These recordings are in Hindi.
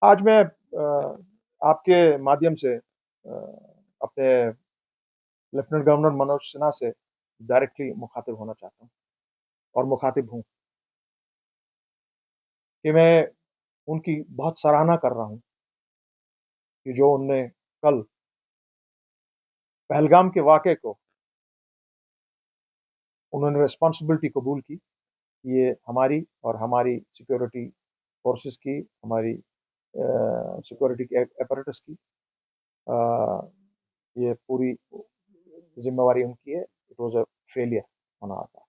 आज मैं आपके माध्यम से अपने लेफ्टिनेंट गवर्नर मनोज सिन्हा से डायरेक्टली मुखातिब होना चाहता हूँ और मुखातिब हूँ कि मैं उनकी बहुत सराहना कर रहा हूँ कि जो उनने कल पहलगाम के वाक़े को उन्होंने रिस्पॉन्सिबिलिटी कबूल की। ये हमारी और हमारी सिक्योरिटी फोर्सेस की, हमारी सिक्योरिटी के apparatus की ये पूरी ज़िम्मेवारी उनकी है। It was a failure on our part.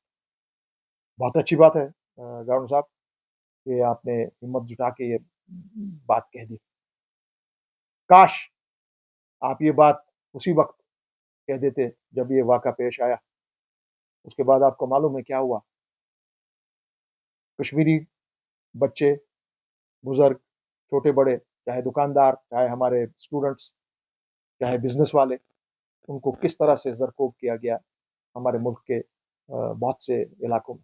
बहुत अच्छी बात है गवर्नर साहब कि आपने हिम्मत जुटा के ये बात कह दी। काश आप ये बात उसी वक़्त कह देते जब ये वाक़ा पेश आया। उसके बाद आपको मालूम है क्या हुआ? कश्मीरी बच्चे, बुज़ुर्ग, छोटे-बड़े, चाहे दुकानदार, चाहे हमारे स्टूडेंट्स, चाहे बिज़नेस वाले, उनको किस तरह से ज़रकोब किया गया हमारे मुल्क के बहुत से इलाकों में।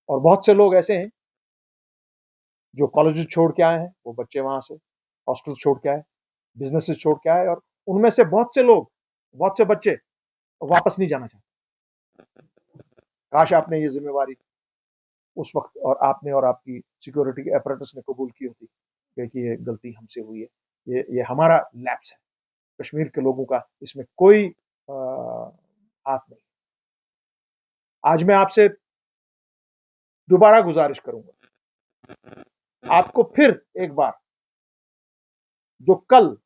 और बहुत से लोग ऐसे हैं जो कॉलेजेस छोड़ के आए हैं, वो बच्चे वहाँ से, हॉस्टल छोड़ के आए, बिज़नेसेस छोड़ के आए और उनमें से बहुत से लोग, बहुत से बच्चे वापस नहीं जाना चाहते। काश आपने ये ज़िम्मेवारी उस वक़्त और आपने और आपकी सिक्योरिटी के apparatus ने कबूल की होती। देखिए ये गलती हमसे हुई है। ये हमारा लैप्स है। कश्मीर के लोगों का इसमें कोई हाथ नहीं। आज मैं आपसे दोबारा गुज़ारिश करूँगा, आपको फिर एक बार जो कल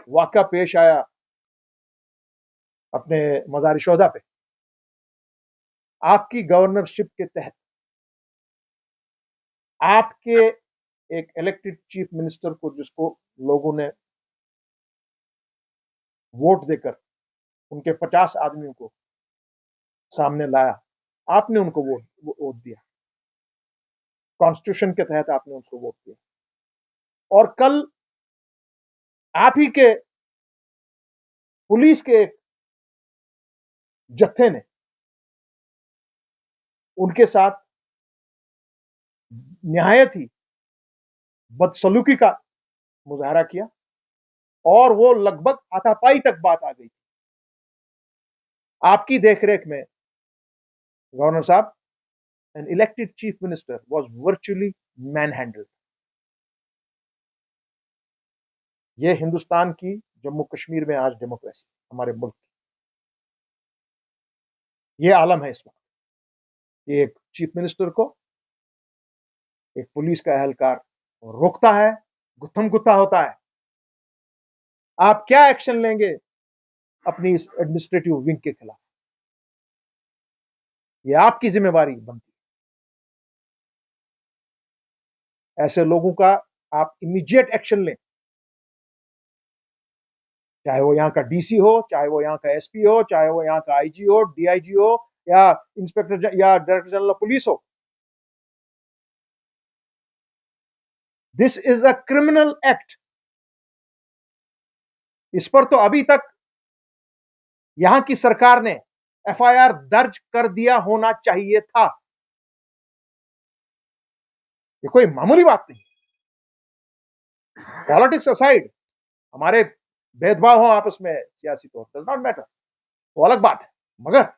वाक़या पेश आया अपने मज़ार-ए-शोहदा पे, आपकी गवर्नरशिप के तहत आपके एक इलेक्टेड चीफ मिनिस्टर को जिसको लोगों ने वोट देकर उनके 50 आदमियों को सामने लाया, आपने उनको वोट दिया। कॉन्स्टिट्यूशन के तहत आपने उसको वोट दिया और कल आप ही के पुलिस के एक जत्थे ने उनके साथ निहायत ही बदसलूकी का मुजाहरा किया और वो लगभग हाथापाई तक बात आ गई। आपकी देखरेख में गवर्नर साहब an elected chief minister was virtually manhandled. ये हिंदुस्तान की जम्मू कश्मीर में आज डेमोक्रेसी हमारे मुल्क की ये आलम है इस वक्त। एक चीफ मिनिस्टर को एक पुलिस का एहलकार रोकता है, गुत्थम गुत्था होता है। आप क्या एक्शन लेंगे अपनी इस एडमिनिस्ट्रेटिव विंग के खिलाफ? ये आपकी जिम्मेवारी बनती है। ऐसे लोगों का आप इमीडिएट एक्शन लें, चाहे वो यहाँ का डीसी हो, चाहे वो यहाँ का एसपी हो, चाहे वो यहाँ का आईजी हो, डीआईजी हो या इंस्पेक्टर या डायरेक्टर जनरल ऑफ पुलिस हो। This is a criminal act. इस पर तो अभी तक यहां की सरकार ने एफआईआर दर्ज कर दिया होना चाहिए था। ये कोई मामूली बात नहीं। पॉलिटिक्स असाइड, हमारे भेदभाव हो आपस में सियासी तौर डज नॉट मैटर, वो अलग बात है। मगर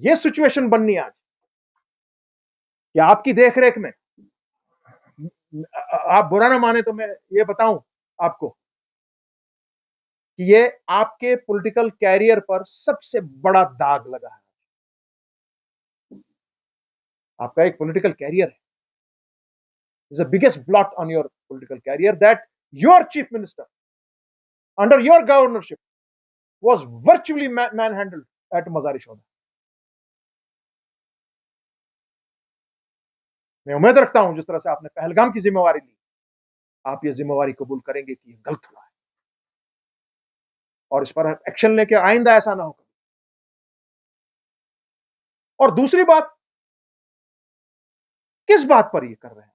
ये सिचुएशन बननी आज कि आपकी देखरेख में, आप बुरा ना माने तो मैं ये बताऊं आपको कि ये आपके पॉलिटिकल कैरियर पर सबसे बड़ा दाग लगा है। आपका एक पॉलिटिकल कैरियर है, is the biggest blot on your political career that your chief minister under your governorship was virtually manhandled at Mazar-e-Shuhada. मैं उम्मीद रखता हूं जिस तरह से आपने पहलगाम की जिम्मेवारी ली, आप ये जिम्मेवारी कबूल करेंगे कि ये गलत हुआ है और इस पर एक्शन लेके आइंदा ऐसा ना हो। और दूसरी बात, किस बात पर ये कर रहे हैं?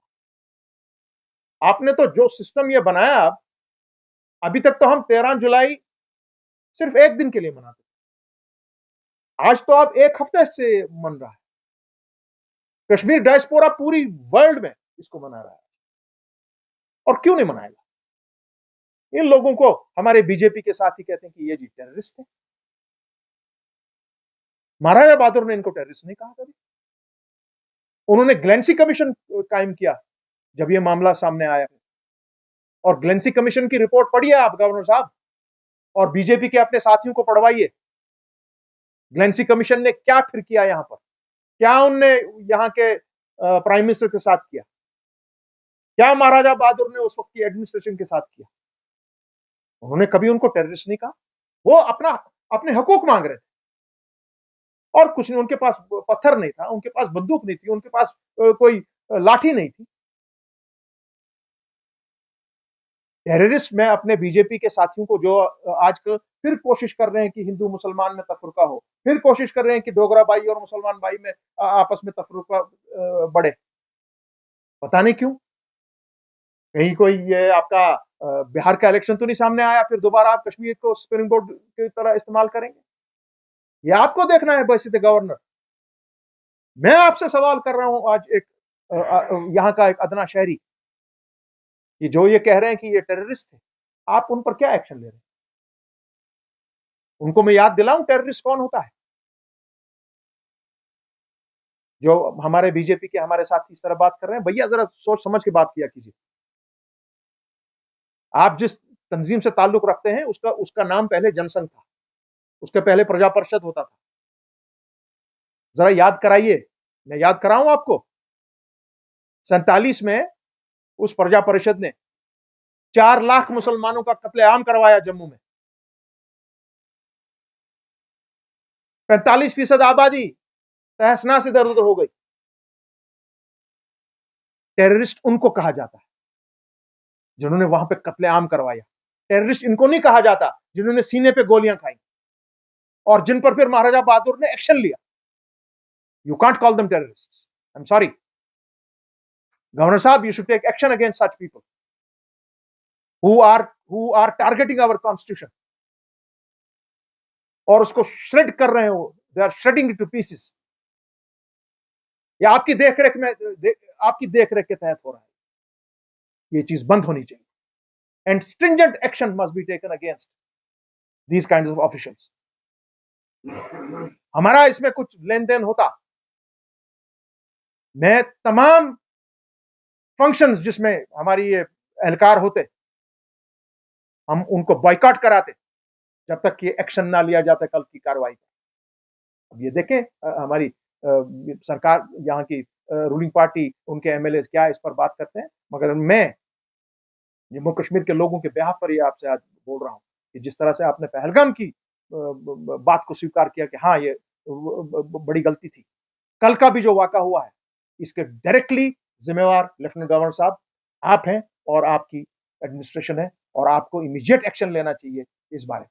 आपने तो जो सिस्टम ये बनाया, आप अभी तक तो हम 13 जुलाई सिर्फ एक दिन के लिए मनाते थे, आज तो आप एक हफ्ते से मन रहा है। कश्मीर डायस्पोरा पूरी वर्ल्ड में इसको मना रहा है। और क्यों नहीं मनाएगा? इन लोगों को हमारे बीजेपी के साथी कहते हैं कि ये जी टेररिस्ट थे। महाराजा बहादुर ने इनको टेररिस्ट नहीं कहा कभी। उन्होंने ग्लेंसी कमीशन कायम किया जब ये मामला सामने आया, और ग्लेंसी कमीशन की रिपोर्ट पढ़िए आप गवर्नर साहब, और बीजेपी के अपने साथियों को पढ़वाइए। ग्लेंसी कमीशन ने क्या फिर किया यहां पर, क्या उनने यहां के प्राइम मिनिस्टर के साथ किया, क्या महाराजा बहादुर ने उस वक्त की एडमिनिस्ट्रेशन के साथ किया? उन्होंने कभी उनको टेररिस्ट नहीं कहा। वो अपना अपने हकूक मांग रहे थे और कुछ नहीं। उनके पास पत्थर नहीं था, उनके पास बंदूक नहीं थी, उनके पास कोई लाठी नहीं थी। टेररिस्ट में अपने बीजेपी के साथियों को जो आजकल फिर कोशिश कर रहे हैं कि हिंदू मुसलमान में तफरुका हो, फिर कोशिश कर रहे हैं कि डोगरा भाई और मुसलमान भाई में आपस में तफरुका बढ़े, पता नहीं क्यों। कहीं कोई ये आपका बिहार का इलेक्शन तो नहीं सामने आया फिर दोबारा आप कश्मीर को स्प्रिंग बोर्ड की तरह इस्तेमाल करेंगे? ये आपको देखना है बैसित गवर्नर। मैं आपसे सवाल कर रहा हूं आज, एक यहाँ का एक अदना शहरी, कि जो ये कह रहे हैं कि ये टेररिस्ट थे, आप उन पर क्या एक्शन ले रहे हैं? उनको मैं याद दिलाऊं टेररिस्ट कौन होता है? जो हमारे बीजेपी के हमारे साथी इस तरह बात कर रहे हैं, भैया जरा सोच समझ के बात किया कीजिए। आप जिस तंजीम से ताल्लुक रखते हैं उसका उसका नाम पहले जनसंघ था, उसके पहले प्रजा परिषद होता था। जरा याद कराइए, मैं याद कराऊं आपको। 47 में उस प्रजा परिषद ने 4 लाख मुसलमानों का कत्लेआम करवाया जम्मू में। 45% आबादी तहस नहस इधर उधर हो गई। टेररिस्ट उनको कहा जाता है जिन्होंने वहां पे कत्लेआम करवाया। टेररिस्ट इनको नहीं कहा जाता जिन्होंने सीने पे गोलियां खाई और जिन पर फिर महाराजा बहादुर ने एक्शन लिया। You can't call them terrorist, I am sorry governor साहब, you should take action against such people who are targeting our constitution और उसको श्रेड कर रहे हो। They are shredding it to pieces. या आपकी देखरेख में आपकी देखरेख के तहत हो रहा है। ये चीज बंद होनी चाहिए and stringent action must be taken against these kinds of officials. हमारा इसमें कुछ लेन देन होता, मैं तमाम फंक्शंस जिसमें हमारी ये एहलकार होते, हम उनको बॉयकॉट कराते जब तक कि एक्शन ना लिया जाता कल की कार्रवाई। अब ये देखें हमारी सरकार, यहाँ की रूलिंग पार्टी, उनके एमएलए क्या इस पर बात करते हैं। मगर मैं जम्मू कश्मीर के लोगों के ब्याह पर ये आपसे आज बोल रहा हूँ कि जिस तरह से आपने पहलगाम की बात को स्वीकार किया कि हाँ ये बड़ी गलती थी, कल का भी जो वाक़ा हुआ है इसके डायरेक्टली जिम्मेवार लेफ्टिनेंट गवर्नर साहब आप हैं और आपकी एडमिनिस्ट्रेशन है, और आपको इमीडिएट एक्शन लेना चाहिए इस बारे में।